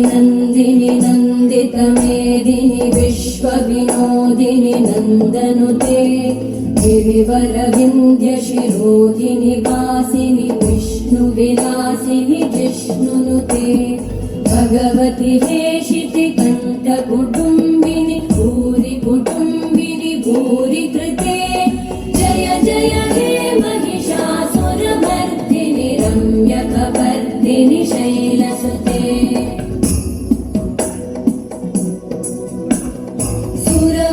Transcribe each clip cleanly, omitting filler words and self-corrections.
नन्दिनि नन्दितमेदिनि विश्वविनोदिनि नन्दनुते गिरिवरविन्द्यशिरोधिनि वासिनि विष्णुविलासिनि जिष्णुनुते भगवति हेशिति कण्ठकुटुम्बिनि भूरि कुटुम्बिनि भूरि कृते जय जय हे महिषासुरमर्दिनि रम्यकपर्दिनि शैलसुते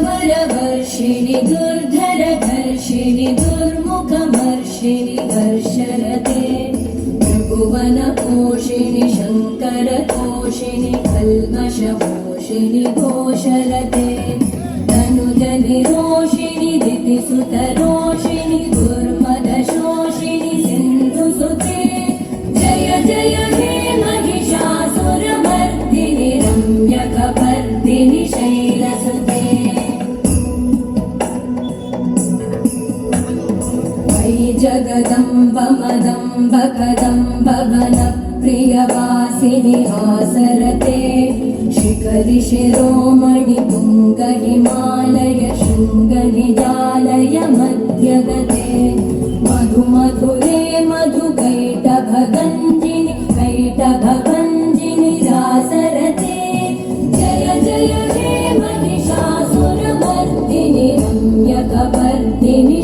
सुरवरवर्षिणि दुर्धरधर्षिणि दुर्मुखमर्षिणि हर्षरते भुवनपोषिणि शङ्करतोषिणि कल्मषपोषिणि घोषरते तनुजनिरोषिणि दितिसुतरोषिणि दुर्मदशोषिणि सिन्धुसुते जय जय हे महिषासुरमर्दिनि रम्यकपर्दिनि शैलसुते जगदम्ब मदम्ब कदम्ब वनप्रियवासिनि हासरते शिखरि शिरोमणि तुङ्ग हिमालय शृङ्गनिजालय मध्यगते मधु मधुरे मधुकैटभगञ्जिनि कैटभगञ्जिनि रासरते जय जय हे महिषासुरमर्दिनि रम्यकपर्दिनि